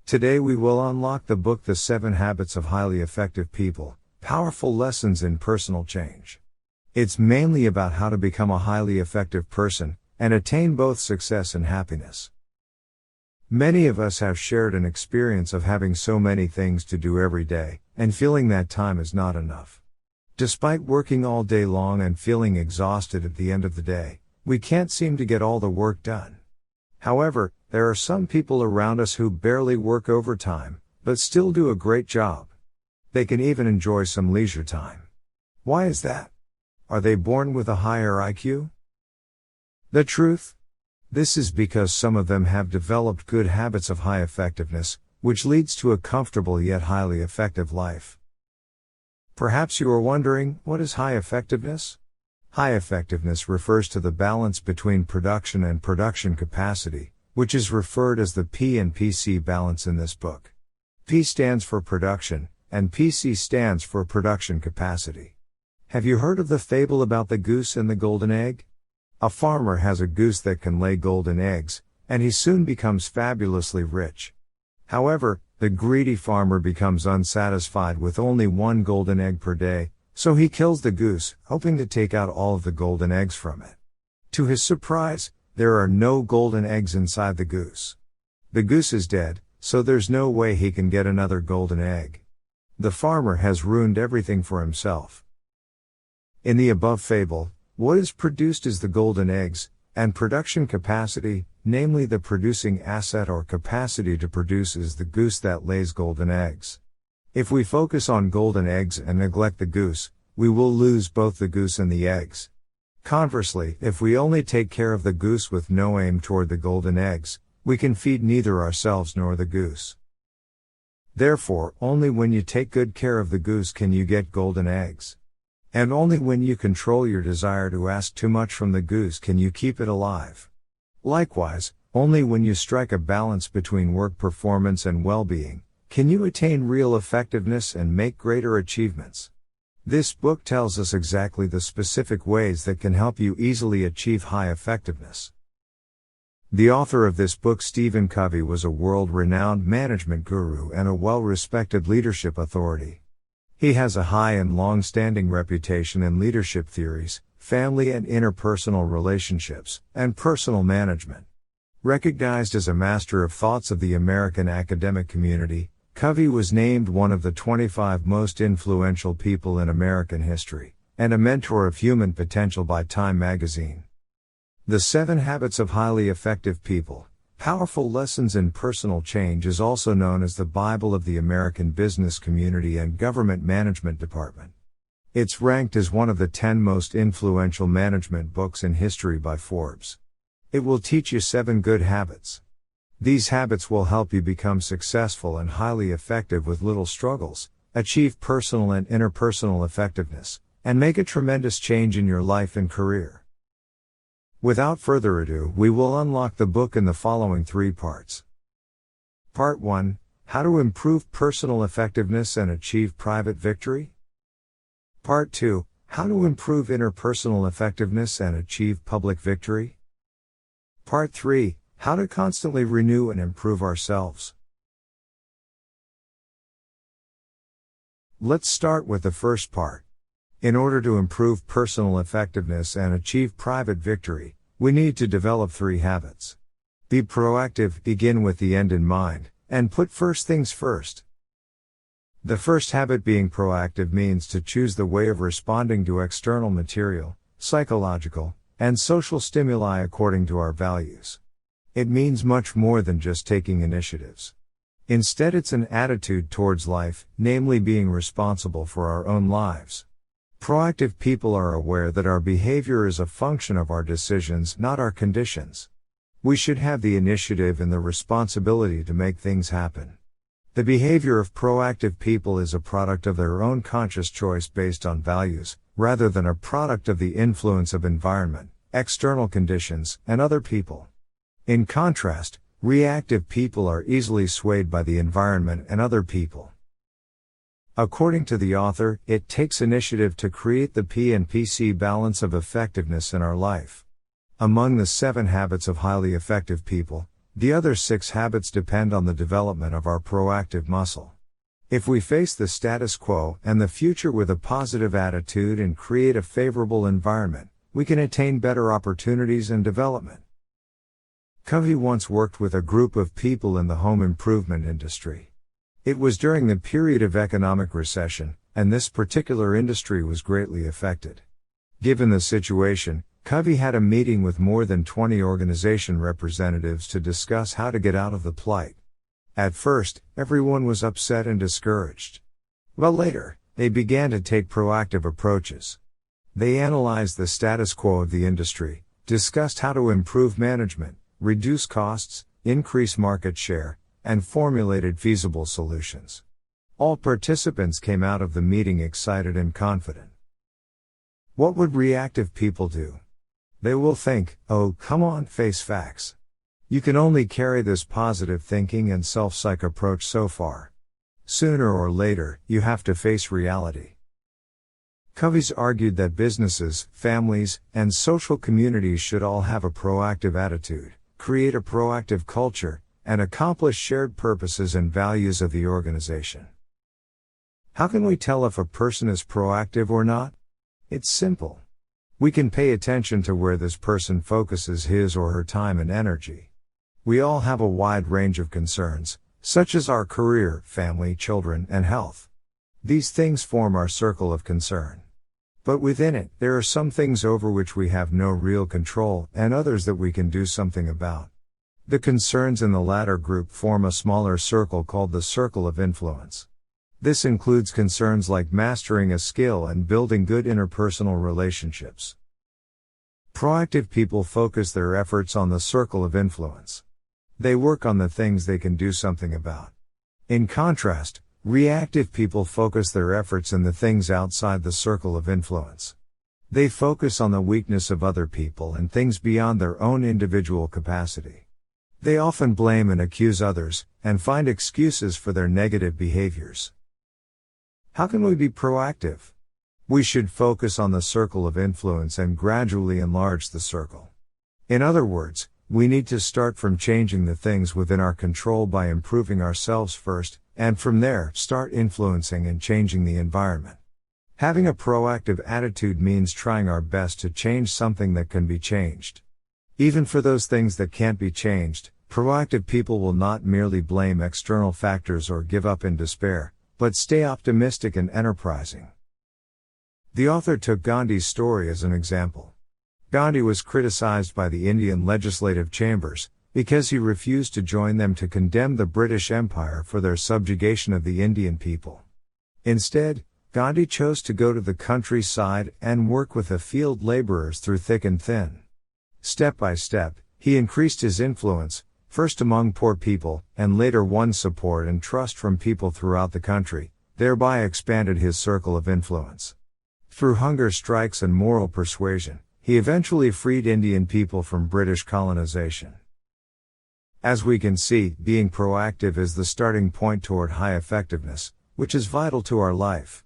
Today we will unlock the book The 7 Habits of Highly Effective People, Powerful Lessons in Personal Change. It's mainly about how to become a highly effective person, and attain both success and happiness. Many of us have shared an experience of having so many things to do every day, and feeling that time is not enough. Despite working all day long and feeling exhausted at the end of the day, we can't seem to get all the work done. However, there are some people around us who barely work overtime, but still do a great job. They can even enjoy some leisure time. Why is that? Are they born with a higher IQ? The truth? This is because some of them have developed good habits of high effectiveness, which leads to a comfortable yet highly effective life. Perhaps you are wondering, what is high effectiveness? High effectiveness refers to the balance between production and production capacity, which is referred as the P and PC balance in this book. P stands for production, and PC stands for production capacity. Have you heard of the fable about the goose and the golden egg? A farmer has a goose that can lay golden eggs, and he soon becomes fabulously rich. However, the greedy farmer becomes unsatisfied with only one golden egg per day, so he kills the goose, hoping to take out all of the golden eggs from it. To his surprise, there are no golden eggs inside the goose. The goose is dead, so there's no way he can get another golden egg. The farmer has ruined everything for himself. In the above fable, what is produced is the golden eggs, and production capacity, namely the producing asset or capacity to produce, is the goose that lays golden eggs. If we focus on golden eggs and neglect the goose, we will lose both the goose and the eggs. Conversely, if we only take care of the goose with no aim toward the golden eggs, we can feed neither ourselves nor the goose. Therefore, only when you take good care of the goose can you get golden eggs. And only when you control your desire to ask too much from the goose can you keep it alive. Likewise, only when you strike a balance between work performance and well-being, can you attain real effectiveness and make greater achievements. This book tells us exactly the specific ways that can help you easily achieve high effectiveness. The author of this book, Stephen Covey, was a world-renowned management guru and a well-respected leadership authority. He has a high and long-standing reputation in leadership theories, family and interpersonal relationships, and personal management. Recognized as a master of thoughts of the American academic community, Covey was named one of the 25 most influential people in American history, and a mentor of human potential by Time magazine. The 7 Habits of Highly Effective People, Powerful Lessons in Personal Change is also known as the Bible of the American business community and government management department. It's ranked as one of the 10 most influential management books in history by Forbes. It will teach you 7 good habits. These habits will help you become successful and highly effective with little struggles, achieve personal and interpersonal effectiveness, and make a tremendous change in your life and career. Without further ado, we will unlock the book in the following 3 parts. Part 1, How to Improve Personal Effectiveness and Achieve Private Victory. Part 2, How to Improve Interpersonal Effectiveness and Achieve Public Victory. Part 3, How to Constantly Renew and Improve Ourselves. Let's start with the first part. In order to improve personal effectiveness and achieve private victory, we need to develop 3 habits. Be proactive, begin with the end in mind, and put first things first. The first habit, being proactive, means to choose the way of responding to external material, psychological, and social stimuli according to our values. It means much more than just taking initiatives. Instead, it's an attitude towards life, namely being responsible for our own lives. Proactive people are aware that our behavior is a function of our decisions, not our conditions. We should have the initiative and the responsibility to make things happen. The behavior of proactive people is a product of their own conscious choice based on values, rather than a product of the influence of environment, external conditions, and other people. In contrast, reactive people are easily swayed by the environment and other people. According to the author, it takes initiative to create the P and PC balance of effectiveness in our life. Among the 7 habits of highly effective people, The other 6 habits depend on the development of our proactive muscle. If we face the status quo and the future with a positive attitude and create a favorable environment, we can attain better opportunities and development. Covey once worked with a group of people in the home improvement industry. It was during the period of economic recession, and this particular industry was greatly affected. Given the situation, Covey had a meeting with more than 20 organization representatives to discuss how to get out of the plight. At first, everyone was upset and discouraged. But later, they began to take proactive approaches. They analyzed the status quo of the industry, discussed how to improve management, reduce costs, increase market share, and formulated feasible solutions. All participants came out of the meeting excited and confident. What would reactive people do? They will think, "Oh, come on, face facts." You can only carry this positive thinking and self-psych approach so far. Sooner or later, you have to face reality. Covey's argued that businesses, families, and social communities should all have a proactive attitude, create a proactive culture, and accomplish shared purposes and values of the organization. How can we tell if a person is proactive or not? It's simple. We can pay attention to where this person focuses his or her time and energy. We all have a wide range of concerns, such as our career, family, children, and health. These things form our circle of concern. But within it, there are some things over which we have no real control, and others that we can do something about. The concerns in the latter group form a smaller circle called the circle of influence. This includes concerns like mastering a skill and building good interpersonal relationships. Proactive people focus their efforts on the circle of influence. They work on the things they can do something about. In contrast, reactive people focus their efforts in the things outside the circle of influence. They focus on the weakness of other people and things beyond their own individual capacity. They often blame and accuse others, and find excuses for their negative behaviors. How can we be proactive? We should focus on the circle of influence and gradually enlarge the circle. In other words, we need to start from changing the things within our control by improving ourselves first, and from there, start influencing and changing the environment. Having a proactive attitude means trying our best to change something that can be changed. Even for those things that can't be changed, proactive people will not merely blame external factors or give up in despair, but stay optimistic and enterprising. The author took Gandhi's story as an example. Gandhi was criticized by the Indian legislative chambers, because he refused to join them to condemn the British Empire for their subjugation of the Indian people. Instead, Gandhi chose to go to the countryside and work with the field laborers through thick and thin. Step by step, he increased his influence, first among poor people, and later won support and trust from people throughout the country, thereby expanded his circle of influence. Through hunger strikes and moral persuasion, he eventually freed Indian people from British colonization. As we can see, being proactive is the starting point toward high effectiveness, which is vital to our life.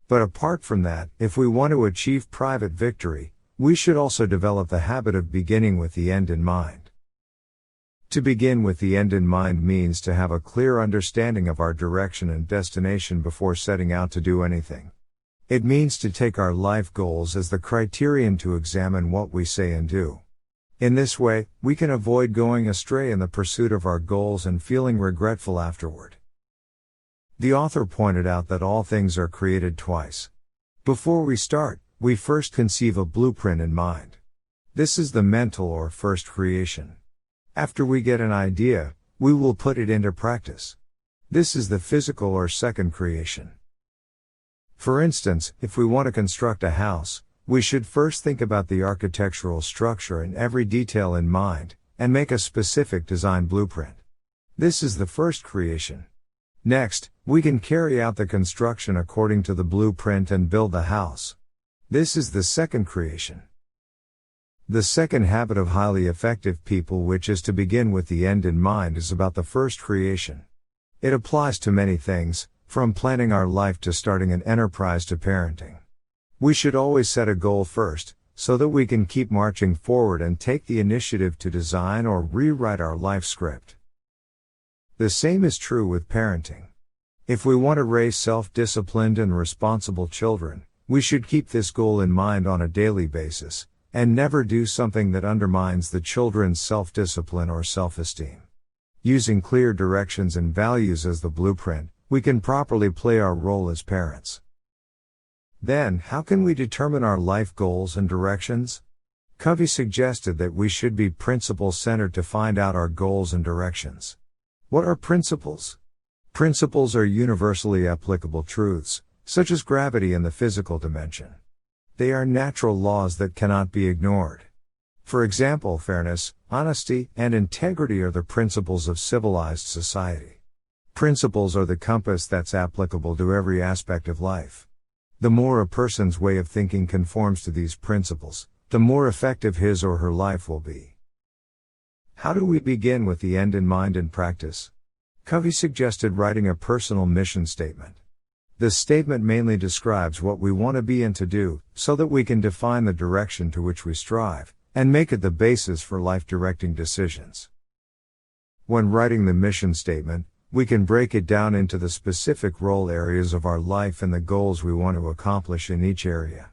But apart from that, if we want to achieve private victory, we should also develop the habit of beginning with the end in mind. To begin with the end in mind means to have a clear understanding of our direction and destination before setting out to do anything. It means to take our life goals as the criterion to examine what we say and do. In this way, we can avoid going astray in the pursuit of our goals and feeling regretful afterward. The author pointed out that all things are created twice. Before we start, we first conceive a blueprint in mind. This is the mental or first creation. After we get an idea, we will put it into practice. This is the physical or second creation. For instance, if we want to construct a house, we should first think about the architectural structure and every detail in mind, and make a specific design blueprint. This is the first creation. Next, we can carry out the construction according to the blueprint and build the house. This is the second creation. The second habit of highly effective people, which is to begin with the end in mind, is about the first creation. It applies to many things, from planning our life to starting an enterprise to parenting. We should always set a goal first, so that we can keep marching forward and take the initiative to design or rewrite our life script. The same is true with parenting. If we want to raise self-disciplined and responsible children, we should keep this goal in mind on a daily basis, and never do something that undermines the children's self-discipline or self-esteem. Using clear directions and values as the blueprint, we can properly play our role as parents. Then, how can we determine our life goals and directions? Covey suggested that we should be principle-centered to find out our goals and directions. What are principles? Principles are universally applicable truths, such as gravity and the physical dimension. They are natural laws that cannot be ignored. For example, fairness, honesty, and integrity are the principles of civilized society. Principles are the compass that's applicable to every aspect of life. The more a person's way of thinking conforms to these principles, the more effective his or her life will be. How do we begin with the end in mind in practice? Covey suggested writing a personal mission statement. This statement mainly describes what we want to be and to do, so that we can define the direction to which we strive, and make it the basis for life-directing decisions. When writing the mission statement, we can break it down into the specific role areas of our life and the goals we want to accomplish in each area.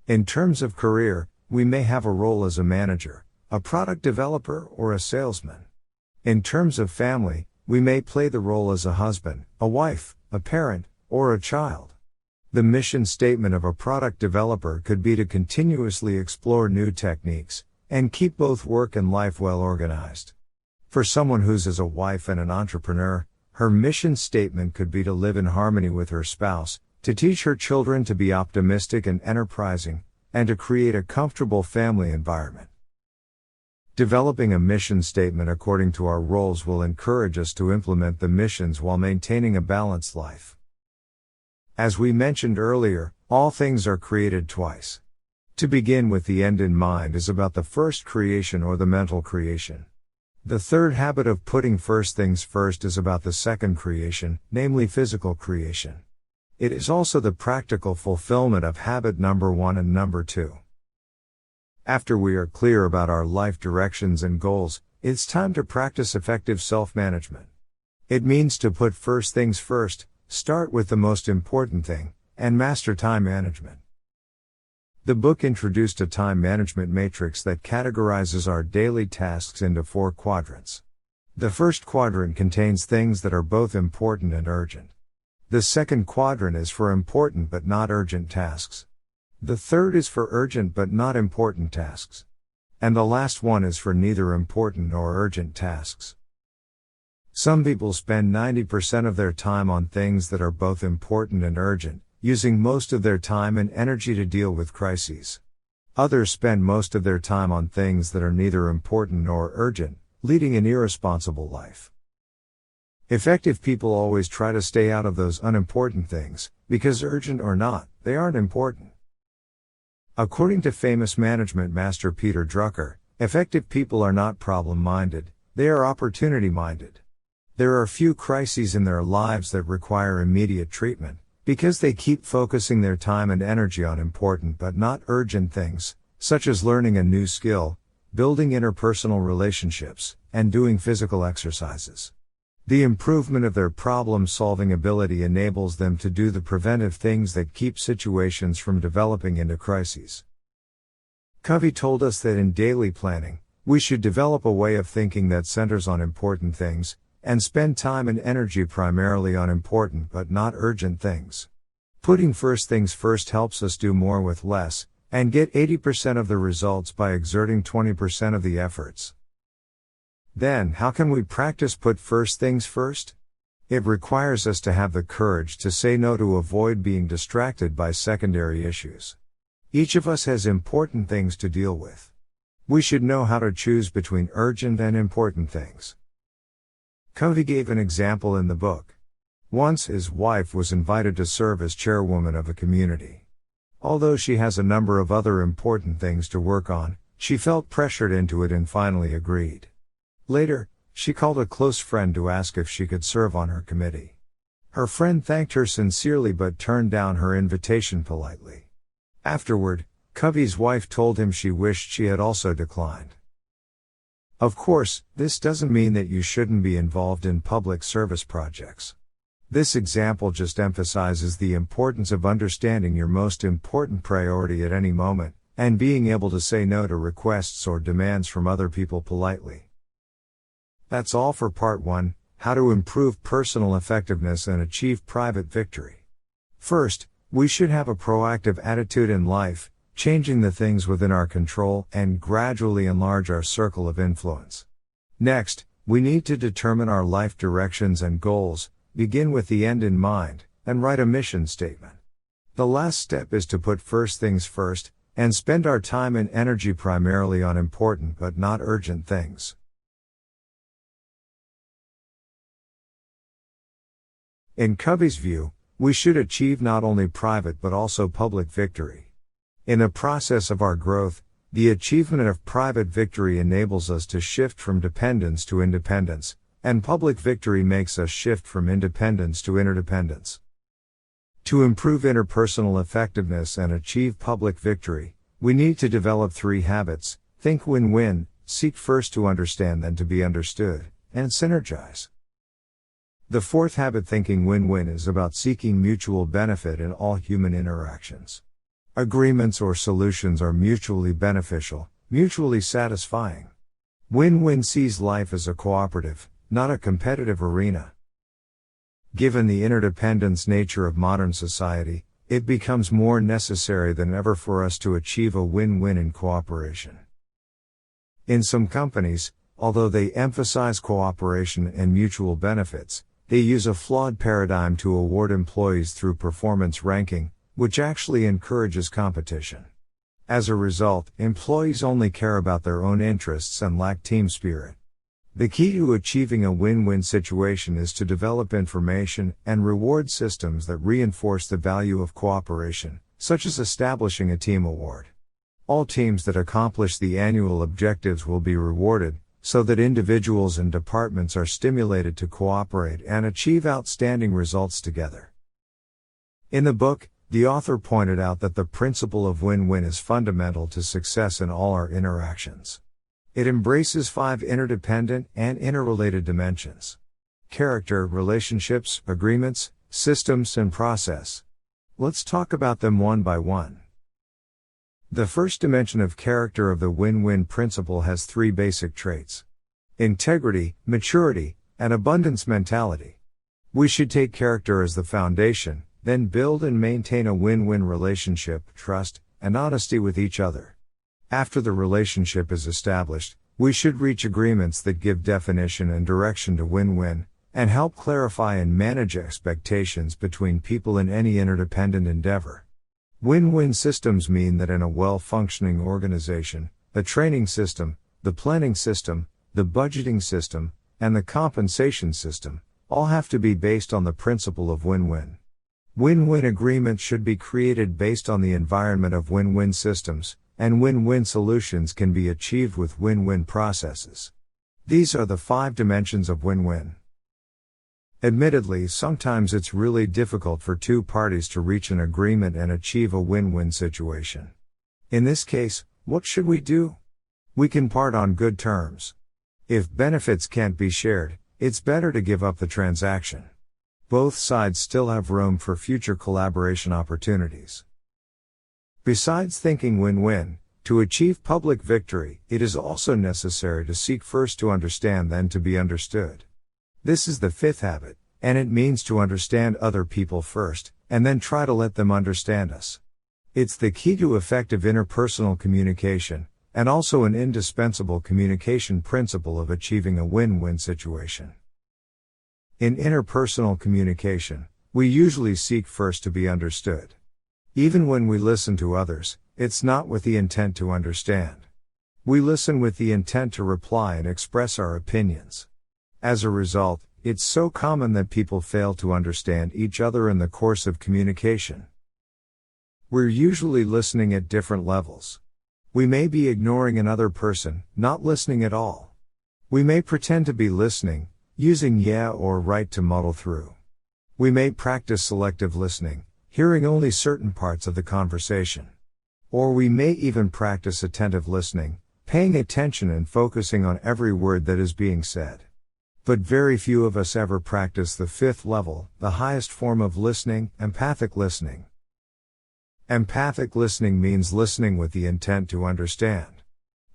In terms of career, we may have a role as a manager, a product developer, or a salesman. In terms of family, we may play the role as a husband, a wife, a parent, or a child. The mission statement of a product developer could be to continuously explore new techniques, and keep both work and life well organized. For someone who's as a wife and an entrepreneur, her mission statement could be to live in harmony with her spouse, to teach her children to be optimistic and enterprising, and to create a comfortable family environment. Developing a mission statement according to our roles will encourage us to implement the missions while maintaining a balanced life. As we mentioned earlier, all things are created twice. To begin with, the end in mind is about the first creation or the mental creation. The third habit of putting first things first is about the second creation, namely physical creation. It is also the practical fulfillment of habit number 1 and number 2. After we are clear about our life directions and goals, it's time to practice effective self-management. It means to put first things first, start with the most important thing, and master time management. The book introduced a time management matrix that categorizes our daily tasks into 4 quadrants. The first quadrant contains things that are both important and urgent. The second quadrant is for important but not urgent tasks. The third is for urgent but not important tasks. And the last one is for neither important nor urgent tasks. Some people spend 90% of their time on things that are both important and urgent, using most of their time and energy to deal with crises. Others spend most of their time on things that are neither important nor urgent, leading an irresponsible life. Effective people always try to stay out of those unimportant things, because urgent or not, they aren't important. According to famous management master Peter Drucker, effective people are not problem-minded, they are opportunity-minded. There are few crises in their lives that require immediate treatment, because they keep focusing their time and energy on important but not urgent things, such as learning a new skill, building interpersonal relationships, and doing physical exercises. The improvement of their problem-solving ability enables them to do the preventive things that keep situations from developing into crises. Covey told us that in daily planning, we should develop a way of thinking that centers on important things, and spend time and energy primarily on important but not urgent things. Putting first things first helps us do more with less, and get 80% of the results by exerting 20% of the efforts. Then, how can we practice put first things first? It requires us to have the courage to say no to avoid being distracted by secondary issues. Each of us has important things to deal with. We should know how to choose between urgent and important things. Covey gave an example in the book. Once his wife was invited to serve as chairwoman of a community. Although she has a number of other important things to work on, she felt pressured into it and finally agreed. Later, she called a close friend to ask if she could serve on her committee. Her friend thanked her sincerely but turned down her invitation politely. Afterward, Covey's wife told him she wished she had also declined. Of course, this doesn't mean that you shouldn't be involved in public service projects. This example just emphasizes the importance of understanding your most important priority at any moment, and being able to say no to requests or demands from other people politely. That's all for part 1, how to improve personal effectiveness and achieve private victory. First, we should have a proactive attitude in life, changing the things within our control and gradually enlarge our circle of influence. Next, we need to determine our life directions and goals, begin with the end in mind, and write a mission statement. The last step is to put first things first, and spend our time and energy primarily on important but not urgent things. In Covey's view, we should achieve not only private but also public victory. In the process of our growth, the achievement of private victory enables us to shift from dependence to independence, and public victory makes us shift from independence to interdependence. To improve interpersonal effectiveness and achieve public victory, we need to develop 3 habits: think win-win, seek first to understand then to be understood, and synergize. The 4th habit, thinking win-win, is about seeking mutual benefit in all human interactions. Agreements or solutions are mutually beneficial, mutually satisfying. Win-win sees life as a cooperative, not a competitive arena. Given the interdependence nature of modern society, it becomes more necessary than ever for us to achieve a win-win in cooperation. In some companies, although they emphasize cooperation and mutual benefits, they use a flawed paradigm to award employees through performance ranking, which actually encourages competition. As a result, employees only care about their own interests and lack team spirit. The key to achieving a win-win situation is to develop information and reward systems that reinforce the value of cooperation, such as establishing a team award. All teams that accomplish the annual objectives will be rewarded, so that individuals and departments are stimulated to cooperate and achieve outstanding results together. In the book, the author pointed out that the principle of win-win is fundamental to success in all our interactions. It embraces 5 interdependent and interrelated dimensions: character, relationships, agreements, systems, and process. Let's talk about them one by one. The first dimension of character of the win-win principle has 3 basic traits: integrity, maturity, and abundance mentality. We should take character as the foundation, then build and maintain a win-win relationship, trust, and honesty with each other. After the relationship is established, we should reach agreements that give definition and direction to win-win, and help clarify and manage expectations between people in any interdependent endeavor. Win-win systems mean that in a well-functioning organization, the training system, the planning system, the budgeting system, and the compensation system, all have to be based on the principle of win-win. Win-win agreements should be created based on the environment of win-win systems, and win-win solutions can be achieved with win-win processes. These are the 5 dimensions of win-win. Admittedly, sometimes it's really difficult for 2 parties to reach an agreement and achieve a win-win situation. In this case, what should we do? We can part on good terms. If benefits can't be shared, it's better to give up the transaction. Both sides still have room for future collaboration opportunities. Besides thinking win-win, to achieve public victory, it is also necessary to seek first to understand then to be understood. This is the 5th habit, and it means to understand other people first, and then try to let them understand us. It's the key to effective interpersonal communication, and also an indispensable communication principle of achieving a win-win situation. In interpersonal communication, we usually seek first to be understood. Even when we listen to others, it's not with the intent to understand. We listen with the intent to reply and express our opinions. As a result, it's so common that people fail to understand each other in the course of communication. We're usually listening at different levels. We may be ignoring another person, not listening at all. We may pretend to be listening, using yeah or right to muddle through. We may practice selective listening, hearing only certain parts of the conversation. Or we may even practice attentive listening, paying attention and focusing on every word that is being said. But very few of us ever practice the fifth level, the highest form of listening, empathic listening. Empathic listening means listening with the intent to understand.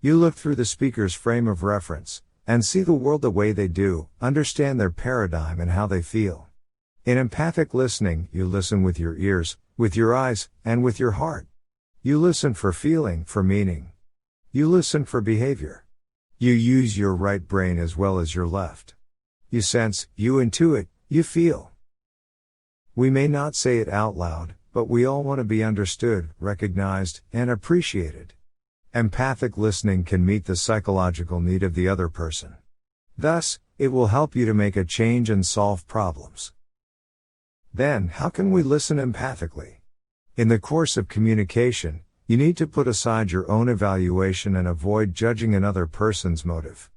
You look through the speaker's frame of reference, and see the world the way they do, understand their paradigm and how they feel. In empathic listening, you listen with your ears, with your eyes, and with your heart. You listen for feeling, for meaning. You listen for behavior. You use your right brain as well as your left. You sense, you intuit, you feel. We may not say it out loud, but we all want to be understood, recognized, and appreciated. Empathic listening can meet the psychological need of the other person. Thus, it will help you to make a change and solve problems. Then, how can we listen empathically? In the course of communication, you need to put aside your own evaluation and avoid judging another person's motive.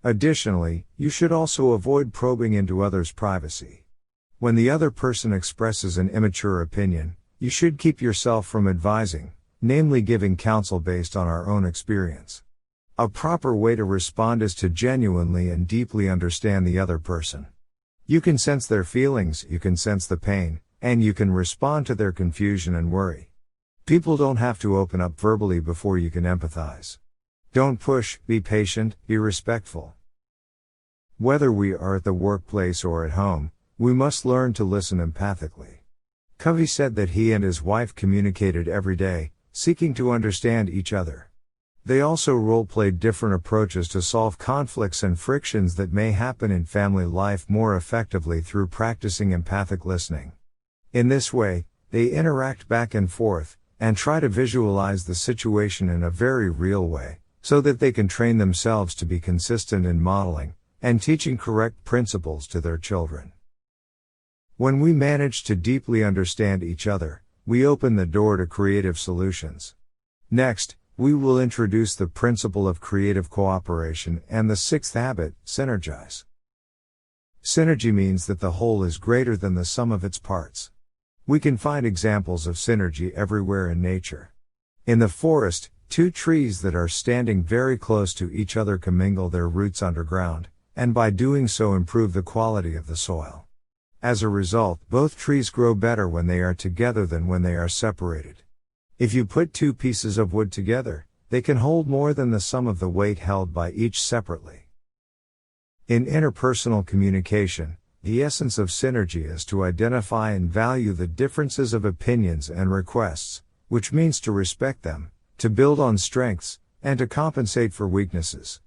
Additionally, you should also avoid probing into others' privacy. When the other person expresses an immature opinion, you should keep yourself from advising, namely giving counsel based on our own experience. A proper way to respond is to genuinely and deeply understand the other person. You can sense their feelings, you can sense the pain, and you can respond to their confusion and worry. People don't have to open up verbally before you can empathize. Don't push, be patient, be respectful. Whether we are at the workplace or at home, we must learn to listen empathically. Covey said that he and his wife communicated every day, seeking to understand each other. They also role-played different approaches to solve conflicts and frictions that may happen in family life more effectively through practicing empathic listening. In this way, they interact back and forth, and try to visualize the situation in a very real way, so that they can train themselves to be consistent in modeling and teaching correct principles to their children. When we manage to deeply understand each other, we open the door to creative solutions. Next, we will introduce the principle of creative cooperation and the sixth habit, synergize. Synergy means that the whole is greater than the sum of its parts. We can find examples of synergy everywhere in nature. In the forest, two trees that are standing very close to each other commingle their roots underground, and by doing so improve the quality of the soil. As a result, both trees grow better when they are together than when they are separated. If you put two pieces of wood together, they can hold more than the sum of the weight held by each separately. In interpersonal communication, the essence of synergy is to identify and value the differences of opinions and requests, which means to respect them, to build on strengths, and to compensate for weaknesses.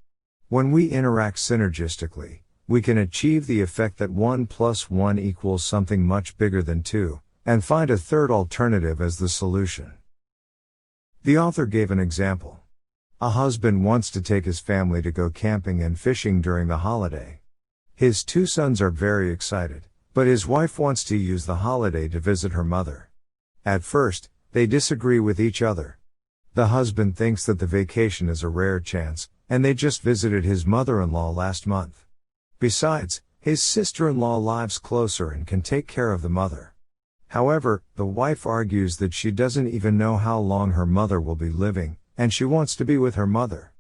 When we interact synergistically, we can achieve the effect that 1 + 1 equals something much bigger than 2, and find a third alternative as the solution. The author gave an example. A husband wants to take his family to go camping and fishing during the holiday. His two sons are very excited, but his wife wants to use the holiday to visit her mother. At first, they disagree with each other. The husband thinks that the vacation is a rare chance, and they just visited his mother-in-law last month. Besides, his sister-in-law lives closer and can take care of the mother. However, the wife argues that she doesn't even know how long her mother will be living, and she wants to be with her mother.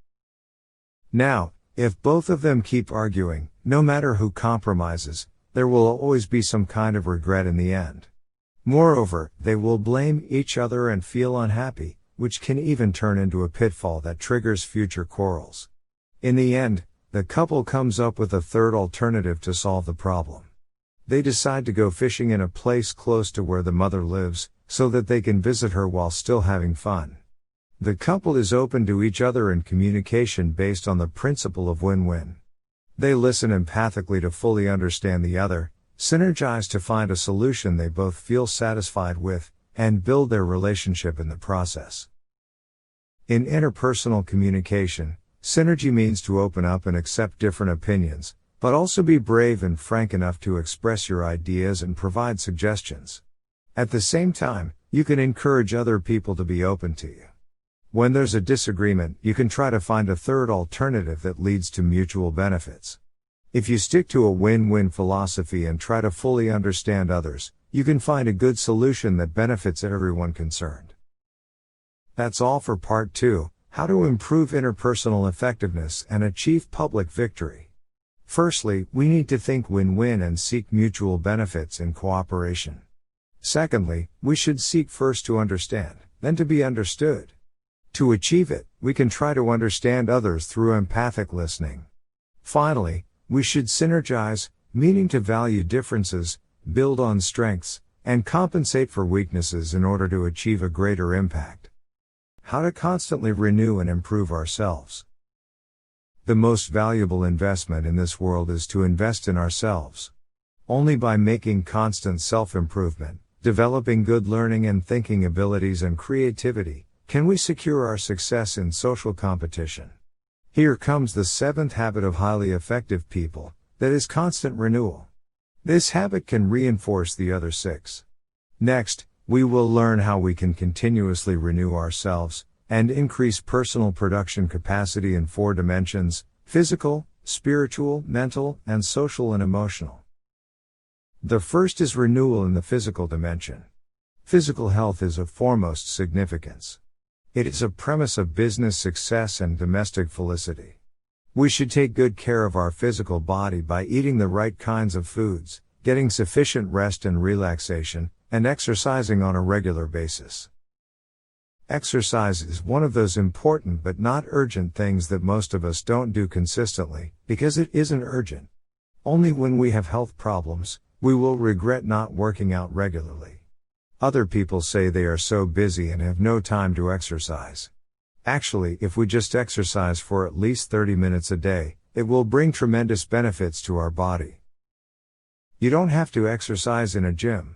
Now, if both of them keep arguing, no matter who compromises, there will always be some kind of regret in the end. Moreover, they will blame each other and feel unhappy, which can even turn into a pitfall that triggers future quarrels. In the end, the couple comes up with a third alternative to solve the problem. They decide to go fishing in a place close to where the mother lives, so that they can visit her while still having fun. The couple is open to each other in communication based on the principle of win-win. They listen empathically to fully understand the other, synergize to find a solution they both feel satisfied with, and build their relationship in the process. In interpersonal communication, synergy means to open up and accept different opinions, but also be brave and frank enough to express your ideas and provide suggestions. At the same time, you can encourage other people to be open to you. When there's a disagreement, you can try to find a third alternative that leads to mutual benefits. If you stick to a win-win philosophy and try to fully understand others, you can find a good solution that benefits everyone concerned. That's all for part 2, how to improve interpersonal effectiveness and achieve public victory. Firstly, we need to think win-win and seek mutual benefits in cooperation. Secondly, we should seek first to understand, then to be understood. To achieve it, we can try to understand others through empathic listening. Finally, we should synergize, meaning to value differences, build on strengths, and compensate for weaknesses in order to achieve a greater impact. How to constantly renew and improve ourselves. The most valuable investment in this world is to invest in ourselves. Only by making constant self-improvement, developing good learning and thinking abilities and creativity, can we secure our success in social competition. Here comes the 7th habit of highly effective people, that is constant renewal. This habit can reinforce the other 6. Next, we will learn how we can continuously renew ourselves, and increase personal production capacity in 4 dimensions: physical, spiritual, mental, and social and emotional. The first is renewal in the physical dimension. Physical health is of foremost significance. It is a premise of business success and domestic felicity. We should take good care of our physical body by eating the right kinds of foods, getting sufficient rest and relaxation, and exercising on a regular basis. Exercise is one of those important but not urgent things that most of us don't do consistently, because it isn't urgent. Only when we have health problems, we will regret not working out regularly. Other people say they are so busy and have no time to exercise. Actually, if we just exercise for at least 30 minutes a day, it will bring tremendous benefits to our body. You don't have to exercise in a gym.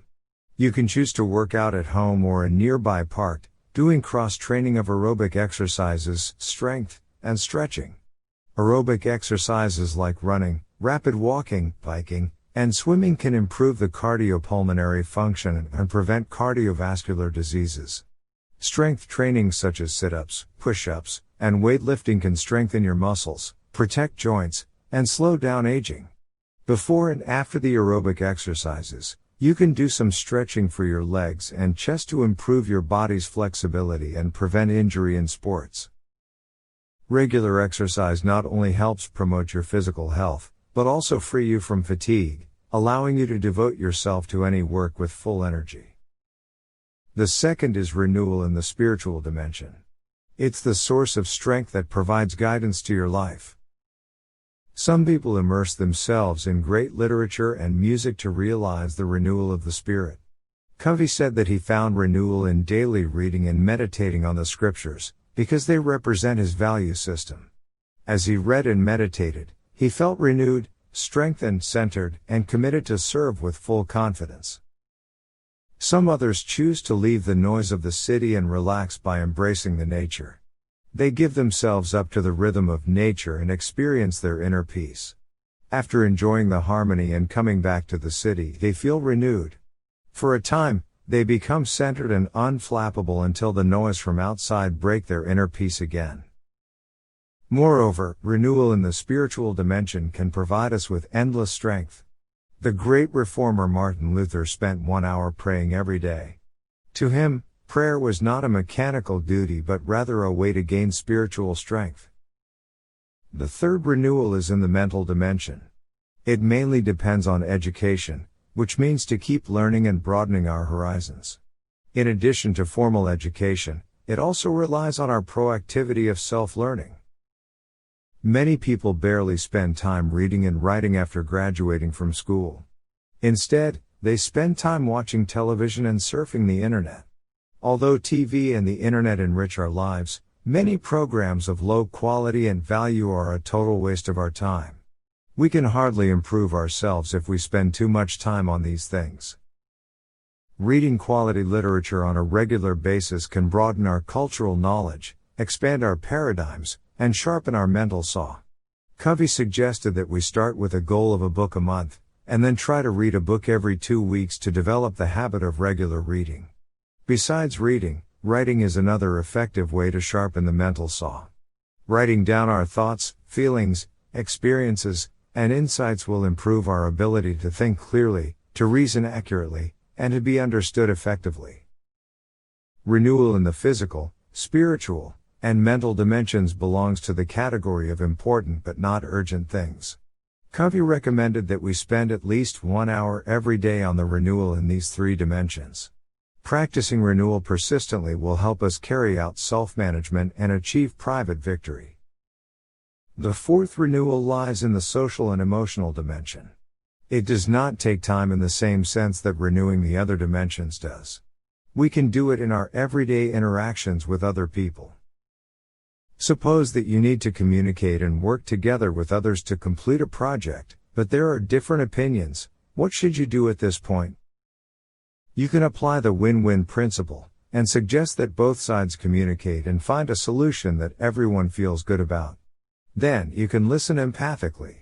You can choose to work out at home or a nearby park, doing cross-training of aerobic exercises, strength, and stretching. Aerobic exercises like running, rapid walking, biking, and swimming can improve the cardiopulmonary function and prevent cardiovascular diseases. Strength training such as sit-ups, push-ups, and weightlifting can strengthen your muscles, protect joints, and slow down aging. Before and after the aerobic exercises, you can do some stretching for your legs and chest to improve your body's flexibility and prevent injury in sports. Regular exercise not only helps promote your physical health, but also free you from fatigue, allowing you to devote yourself to any work with full energy. The second is renewal in the spiritual dimension. It's the source of strength that provides guidance to your life. Some people immerse themselves in great literature and music to realize the renewal of the spirit. Covey said that he found renewal in daily reading and meditating on the scriptures, because they represent his value system. As he read and meditated, he felt renewed, strengthened, centered, and committed to serve with full confidence. Some others choose to leave the noise of the city and relax by embracing the nature. They give themselves up to the rhythm of nature and experience their inner peace. After enjoying the harmony and coming back to the city, they feel renewed. For a time, they become centered and unflappable until the noise from outside break their inner peace again. Moreover, renewal in the spiritual dimension can provide us with endless strength. The great reformer Martin Luther spent 1 hour praying every day. To him, prayer was not a mechanical duty but rather a way to gain spiritual strength. The third renewal is in the mental dimension. It mainly depends on education, which means to keep learning and broadening our horizons. In addition to formal education, it also relies on our proactivity of self-learning. Many people barely spend time reading and writing after graduating from school. Instead, they spend time watching television and surfing the internet. Although TV and the internet enrich our lives, many programs of low quality and value are a total waste of our time. We can hardly improve ourselves if we spend too much time on these things. Reading quality literature on a regular basis can broaden our cultural knowledge, expand our paradigms, and sharpen our mental saw. Covey suggested that we start with a goal of a book a month, and then try to read a book every 2 weeks to develop the habit of regular reading. Besides reading, writing is another effective way to sharpen the mental saw. Writing down our thoughts, feelings, experiences, and insights will improve our ability to think clearly, to reason accurately, and to be understood effectively. Renewal in the physical. spiritual, and mental dimensions belongs to the category of important but not urgent things. Covey recommended that we spend at least 1 hour every day on the renewal in these 3 dimensions. Practicing renewal persistently will help us carry out self-management and achieve private victory. The 4th renewal lies in the social and emotional dimension. It does not take time in the same sense that renewing the other dimensions does. We can do it in our everyday interactions with other people. Suppose that you need to communicate and work together with others to complete a project, but there are different opinions. What should you do at this point? You can apply the win-win principle, and suggest that both sides communicate and find a solution that everyone feels good about. Then, you can listen empathically.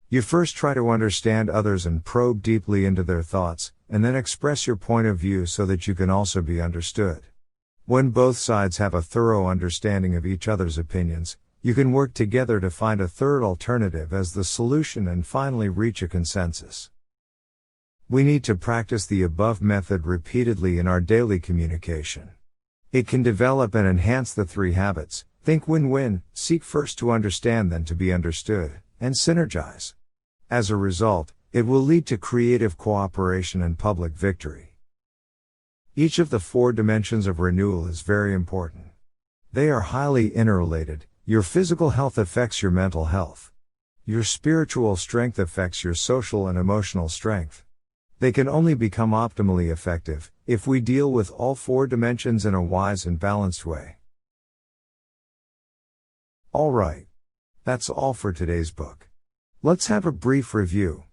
You first try to understand others and probe deeply into their thoughts, and then express your point of view so that you can also be understood. When both sides have a thorough understanding of each other's opinions, you can work together to find a third alternative as the solution and finally reach a consensus. We need to practice the above method repeatedly in our daily communication. It can develop and enhance the 3 habits: think win-win, seek first to understand then to be understood, and synergize. As a result, it will lead to creative cooperation and public victory. Each of the 4 dimensions of renewal is very important. They are highly interrelated. Your physical health affects your mental health. Your spiritual strength affects your social and emotional strength. They can only become optimally effective if we deal with all 4 dimensions in a wise and balanced way. Alright. That's all for today's book. Let's have a brief review.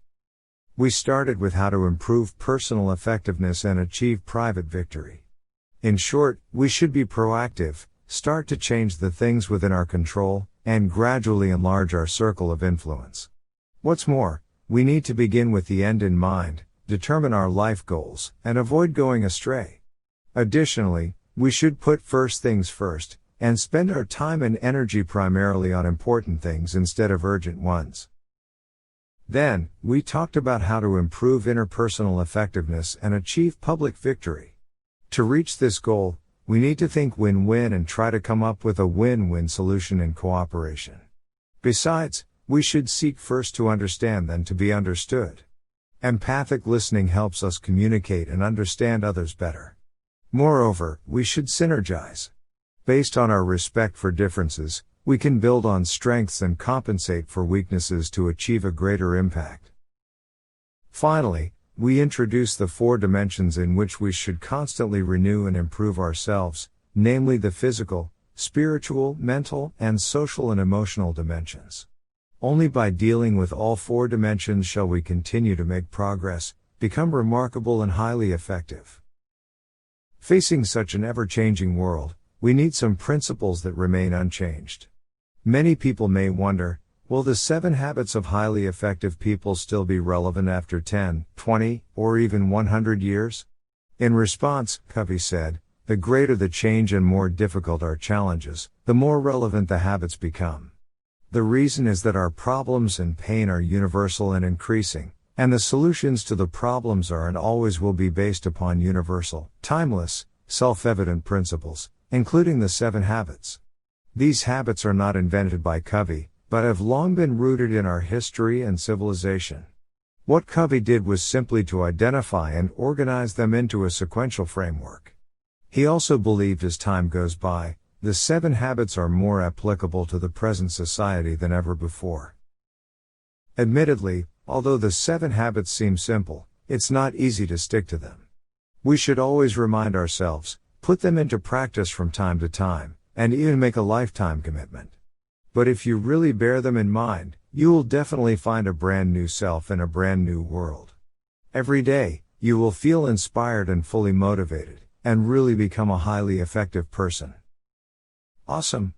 We started with how to improve personal effectiveness and achieve private victory. In short, we should be proactive, start to change the things within our control, and gradually enlarge our circle of influence. What's more, we need to begin with the end in mind, determine our life goals, and avoid going astray. Additionally, we should put first things first, and spend our time and energy primarily on important things instead of urgent ones. Then, we talked about how to improve interpersonal effectiveness and achieve public victory. To reach this goal, we need to think win-win and try to come up with a win-win solution in cooperation. Besides, we should seek first to understand then to be understood. Empathic listening helps us communicate and understand others better. Moreover, we should synergize. Based on our respect for differences, we can build on strengths and compensate for weaknesses to achieve a greater impact. Finally, we introduce the 4 dimensions in which we should constantly renew and improve ourselves, namely the physical, spiritual, mental, and social and emotional dimensions. Only by dealing with all 4 dimensions shall we continue to make progress, become remarkable and highly effective. Facing such an ever-changing world, we need some principles that remain unchanged. Many people may wonder, will the 7 habits of highly effective people still be relevant after 10, 20, or even 100 years? In response, Covey said, the greater the change and more difficult our challenges, the more relevant the habits become. The reason is that our problems and pain are universal and increasing, and the solutions to the problems are and always will be based upon universal, timeless, self-evident principles, including the 7 habits. These habits are not invented by Covey, but have long been rooted in our history and civilization. What Covey did was simply to identify and organize them into a sequential framework. He also believed as time goes by, the 7 habits are more applicable to the present society than ever before. Admittedly, although the 7 habits seem simple, it's not easy to stick to them. We should always remind ourselves, put them into practice from time to time, and even make a lifetime commitment. But if you really bear them in mind, you will definitely find a brand new self in a brand new world. Every day, you will feel inspired and fully motivated, and really become a highly effective person. Awesome!